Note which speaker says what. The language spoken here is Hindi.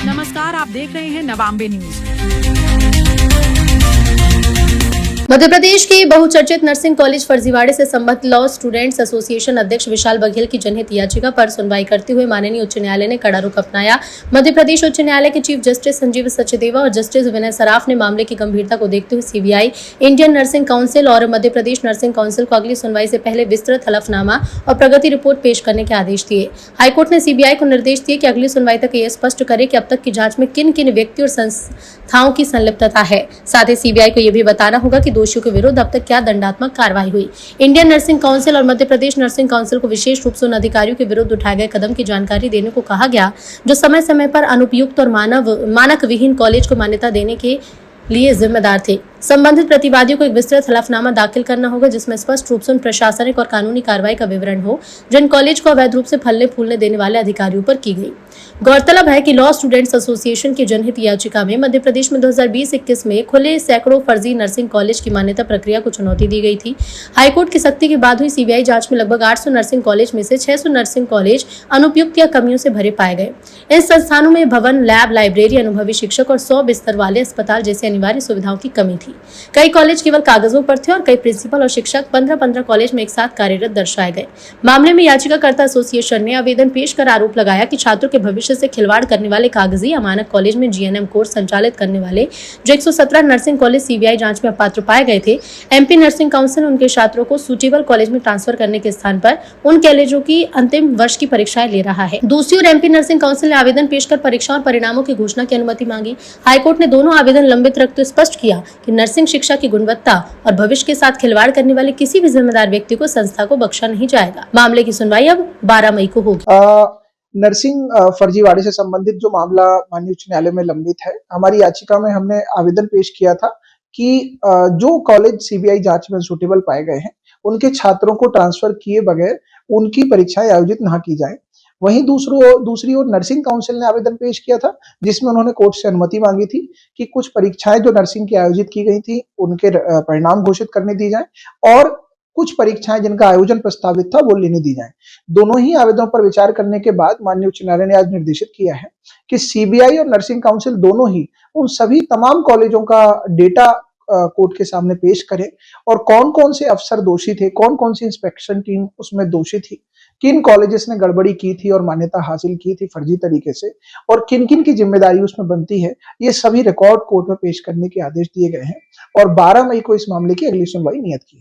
Speaker 1: नमस्कार, आप देख रहे हैं नवांबे न्यूज।
Speaker 2: मध्य प्रदेश के बहुचर्चित नर्सिंग कॉलेज फर्जीवाड़े से संबद्ध लॉ स्टूडेंट्स एसोसिएशन अध्यक्ष विशाल बघेल की जनहित याचिका पर सुनवाई करते हुए माननीय उच्च न्यायालय ने कड़ा रुख अपनाया। मध्य प्रदेश उच्च न्यायालय के चीफ जस्टिस संजीव सचदेवा और जस्टिस विनय सराफ ने मामले की गंभीरता को देखते हुए सीबीआई, इंडियन नर्सिंग काउंसिल और मध्य प्रदेश नर्सिंग काउंसिल को अगली सुनवाई से पहले विस्तृत हलफनामा और प्रगति रिपोर्ट पेश करने के आदेश दिए। हाईकोर्ट ने सीबीआई को निर्देश दिए कि अगली सुनवाई तक यह स्पष्ट करे कि अब तक की जांच में किन किन व्यक्तियों और संस्थाओं की संलिप्तता है। साथ ही सीबीआई को यह भी बताना होगा कि दोषियों के विरुद्ध अब तक क्या दंडात्मक कार्रवाई हुई। इंडियन नर्सिंग काउंसिल और मध्य प्रदेश नर्सिंग काउंसिल को विशेष रूप से उन अधिकारियों के विरुद्ध उठाए गए कदम की जानकारी देने को कहा गया जो समय समय पर अनुपयुक्त और मानक विहीन कॉलेज को मान्यता देने के लिए जिम्मेदार थे। संबंधित प्रतिवादियों को एक विस्तृत हलफनामा दाखिल करना होगा जिसमें स्पष्ट रूप से उन प्रशासनिक और कानूनी कार्रवाई का विवरण हो जिन कॉलेज को अवैध रूप से फलने फूलने देने वाले अधिकारियों पर की गई। गौरतलब है कि लॉ स्टूडेंट्स एसोसिएशन की जनहित याचिका में मध्य प्रदेश में 2020-21 में खुले सैकड़ों फर्जी नर्सिंग कॉलेज की मान्यता प्रक्रिया को चुनौती दी गई थी। हाईकोर्ट की सख्ती के बाद हुई सीबीआई जांच में लगभग 800 नर्सिंग कॉलेज में से 600 नर्सिंग कॉलेज अनुपयुक्त या कमियों से भरे पाए गए। इन संस्थानों में भवन, लैब, लाइब्रेरी, अनुभवी शिक्षक और 100 बिस्तर वाले अस्पताल जैसी अनिवार्य सुविधाओं की कमी थी। कई कॉलेज केवल कागजों पर थे और कई प्रिंसिपल और शिक्षक 15-15 कॉलेज में एक साथ कार्यरत दर्शाए गए। मामले में याचिकाकर्ता एसोसिएशन ने आवेदन पेश कर आरोप लगाया कि छात्रों के भविष्य से खिलवाड़ करने वाले कागजी या मानक कॉलेज में जीएनएम कोर्स संचालित करने वाले जो 117 नर्सिंग कॉलेज सीबीआई जांच में अपात्र पाए गए थे, एमपी नर्सिंग काउंसिल उनके छात्रों को सूटेबल कॉलेज में ट्रांसफर करने के स्थान पर उन कॉलेजों की अंतिम वर्ष की परीक्षाएं ले रहा है। दूसरी ओर एमपी नर्सिंग काउंसिल ने आवेदन पेश कर परीक्षा और परिणामों की घोषणा की अनुमति मांगी। हाईकोर्ट ने दोनों आवेदन लंबित रखते स्पष्ट किया कि नर्सिंग शिक्षा की गुणवत्ता और भविष्य के साथ खिलवाड़ करने वाले किसी भी जिम्मेदार व्यक्ति को संस्था को बख्शा नहीं जाएगा। मामले की सुनवाई अब 12 मई को होगी।
Speaker 3: नर्सिंग फर्जीवाड़े से संबंधित जो मामला माननीय उच्च न्यायालय में लंबित है, हमारी याचिका में हमने आवेदन पेश किया था कि जो कॉलेज सीबीआई जांच में सुटेबल पाए गए हैं उनके छात्रों को ट्रांसफर किए बगैर उनकी परीक्षाएं आयोजित ना की जाए। वहीं दूसरी ओर नर्सिंग काउंसिल ने आवेदन पेश किया था जिसमें उन्होंने कोर्ट से अनुमति मांगी थी कि कुछ परीक्षाएं जो नर्सिंग की आयोजित की गई थी उनके परिणाम घोषित करने दी जाए और कुछ परीक्षाएं जिनका आयोजन प्रस्तावित था वो लेने दी जाएं। दोनों ही आवेदनों पर विचार करने के बाद माननीय उच्च न्यायालय ने आज निर्देशित किया है कि सीबीआई और नर्सिंग काउंसिल दोनों ही उन सभी तमाम कॉलेजों का डेटा कोर्ट के सामने पेश करें और कौन कौन से अफसर दोषी थे, कौन कौन सी इंस्पेक्शन टीम उसमें दोषी थी, किन कॉलेजेस ने गड़बड़ी की थी और मान्यता हासिल की थी फर्जी तरीके से और किन किन की जिम्मेदारी उसमें बनती है, ये सभी रिकॉर्ड कोर्ट में पेश करने के आदेश दिए गए हैं और 12 मई को इस मामले की अगली सुनवाई नियत की है।